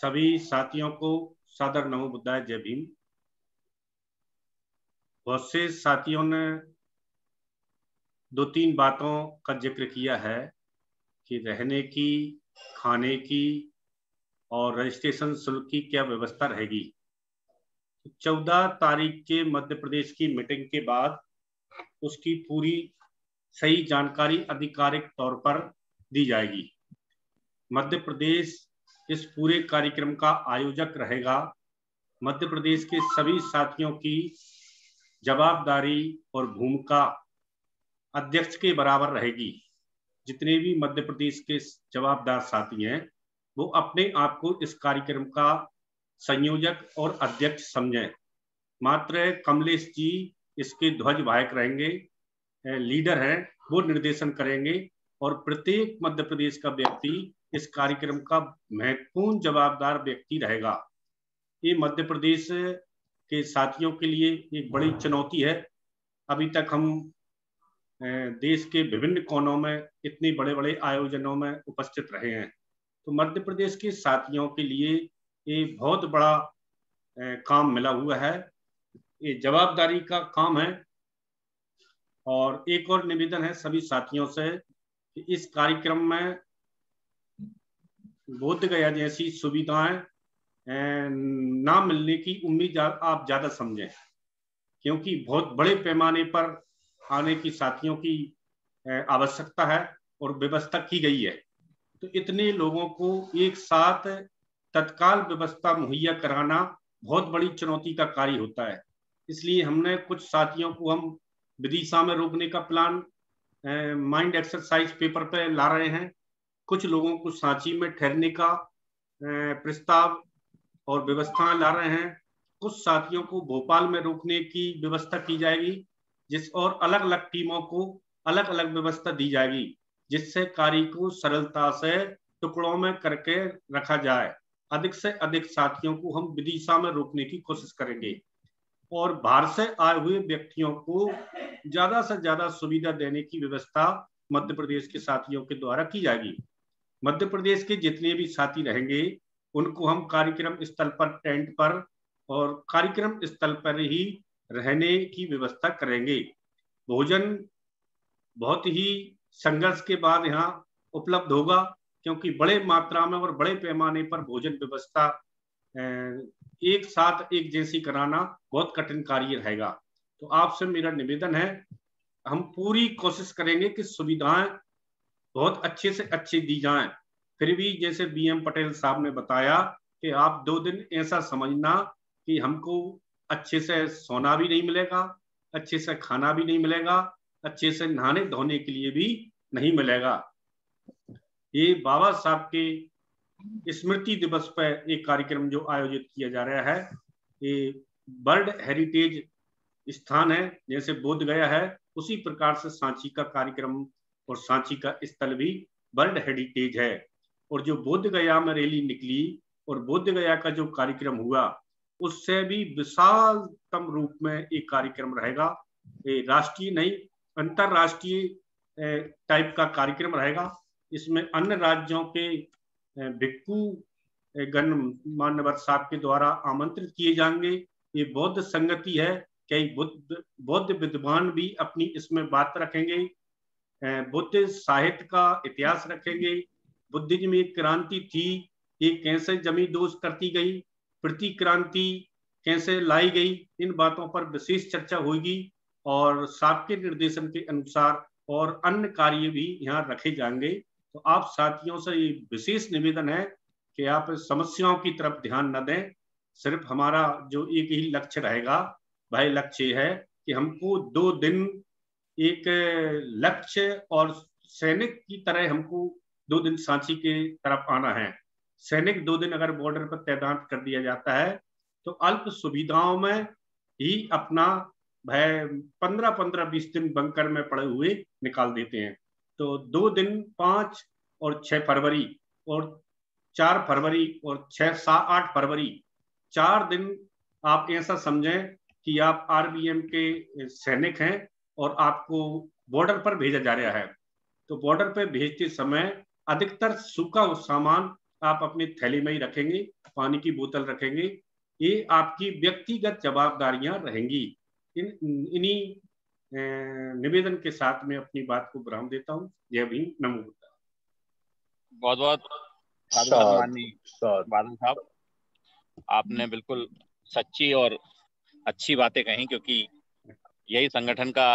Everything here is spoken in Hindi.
सभी साथियों को सादर नमो बुद्धाय, जय भीम। बहुत से साथियों ने दो तीन बातों का जिक्र किया है कि रहने की, खाने की और रजिस्ट्रेशन शुल्क की क्या व्यवस्था रहेगी। 14 तारीख के मध्य प्रदेश की मीटिंग के बाद उसकी पूरी सही जानकारी आधिकारिक तौर पर दी जाएगी। मध्य प्रदेश इस पूरे कार्यक्रम का आयोजक रहेगा। मध्य प्रदेश के सभी साथियों की जवाबदारी और भूमिका अध्यक्ष के बराबर रहेगी। जितने भी मध्य प्रदेश के जवाबदार साथी हैं वो अपने आप को इस कार्यक्रम का संयोजक और अध्यक्ष समझें। मात्र कमलेश जी इसके ध्वज वाहक रहेंगे, लीडर हैं, वो निर्देशन करेंगे और प्रत्येक मध्य प्रदेश का व्यक्ति इस कार्यक्रम का महत्वपूर्ण जवाबदार व्यक्ति रहेगा। ये मध्य प्रदेश के साथियों के लिए एक बड़ी चुनौती है। अभी तक हम देश के विभिन्न कोनों में इतने बड़े बड़े आयोजनों में उपस्थित रहे हैं, तो मध्य प्रदेश के साथियों के लिए ये बहुत बड़ा काम मिला हुआ है, ये जवाबदारी का काम है। और एक और निवेदन है सभी साथियों से कि इस कार्यक्रम में बोध गया जैसी सुविधाएं ना मिलने की उम्मीद आप ज्यादा समझें, क्योंकि बहुत बड़े पैमाने पर आने की साथियों की आवश्यकता है और व्यवस्था की गई है। तो इतने लोगों को एक साथ तत्काल व्यवस्था मुहैया कराना बहुत बड़ी चुनौती का कार्य होता है। इसलिए हमने कुछ साथियों को हम विदिशा में रोकने का प्लान माइंड एक्सरसाइज पेपर पे ला रहे हैं। कुछ लोगों को सांची में ठहरने का प्रस्ताव और व्यवस्था ला रहे हैं। कुछ साथियों को भोपाल में रोकने की व्यवस्था की जाएगी, और अलग अलग टीमों को अलग अलग व्यवस्था दी जाएगी, जिससे कार्य को सरलता से टुकड़ों में करके रखा जाए। अधिक से अधिक साथियों को हम विदिशा में रोकने की कोशिश करेंगे और बाहर से आए हुए व्यक्तियों को ज्यादा से ज्यादा सुविधा देने की व्यवस्था मध्य प्रदेश के साथियों के द्वारा की जाएगी। मध्य प्रदेश के जितने भी साथी रहेंगे उनको हम कार्यक्रम स्थल पर, टेंट पर और कार्यक्रम स्थल पर ही रहने की व्यवस्था करेंगे। भोजन बहुत ही संघर्ष के बाद यहाँ उपलब्ध होगा, क्योंकि बड़े मात्रा में और बड़े पैमाने पर भोजन व्यवस्था एक साथ एक जैसी कराना बहुत कठिन कार्य रहेगा। तो आपसे मेरा निवेदन है, हम पूरी कोशिश करेंगे कि सुविधाएं बहुत अच्छे से अच्छे दी जाएं। फिर भी जैसे BM पटेल साहब ने बताया कि आप 2 दिन ऐसा समझना कि हमको अच्छे से सोना भी नहीं मिलेगा, अच्छे से खाना भी नहीं मिलेगा, अच्छे से नहाने धोने के लिए भी नहीं मिलेगा। ये बाबा साहब के स्मृति दिवस पर एक कार्यक्रम जो आयोजित किया जा रहा है, ये वर्ल्ड हेरिटेज स्थान है। जैसे बोध गया है उसी प्रकार से सांची का कार्यक्रम और सांची का स्थल भी वर्ल्ड हेरिटेज है। और जो बोध गया में रैली निकली और बोध गया का जो कार्यक्रम हुआ, उससे भी विशालतम रूप में एक कार्यक्रम रहेगा। ये राष्ट्रीय नहीं, अंतरराष्ट्रीय टाइप का कार्यक्रम रहेगा। इसमें अन्य राज्यों के भिक्खु गण मान्यवर साहब के द्वारा आमंत्रित किए जाएंगे। ये बौद्ध संगति है, कई बौद्ध विद्वान भी अपनी इसमें बात रखेंगे, बुद्ध साहित्य का इतिहास रखेंगे। बुद्धिज्म एक क्रांति थी, ये कैसे जमी दोष करती गई, प्रतिक्रांति कैसे लाई गई, इन बातों पर विशेष चर्चा होगी और साहब के निर्देशन के अनुसार और अन्य कार्य भी यहाँ रखे जाएंगे। तो आप साथियों से ये विशेष निवेदन है कि आप समस्याओं की तरफ ध्यान न दें। सिर्फ हमारा जो एक ही लक्ष्य रहेगा, वह लक्ष्य है कि हमको 2 दिन एक लक्ष्य और सैनिक की तरह हमको 2 दिन सांची के तरफ आना है। सैनिक 2 दिन अगर बॉर्डर पर तैनात कर दिया जाता है तो अल्प सुविधाओं में ही अपना वह 15-15-20 दिन बंकर में पड़े हुए निकाल देते हैं। तो 2 दिन 5 और 6 फरवरी और 4 फरवरी और 6-8 फरवरी 4 दिन आप ऐसा समझें कि आप RBM के सैनिक हैं और आपको बॉर्डर पर भेजा जा रहा है। तो बॉर्डर पर भेजते समय अधिकतर सूखा सामान आप अपनी थैली में ही रखेंगे, पानी की बोतल रखेंगे, ये आपकी व्यक्तिगत जवाबदारियां रहेंगी। इन्हीं निवेदन के साथ मैं अपनी बात को विराम देता हूँ। जय भीम, नमो बुद्धाय। बहुत बहुत साधुवाद माननीय बादल साहब, आपने बिल्कुल सच्ची और अच्छी बातें कही, क्योंकि यही संगठन का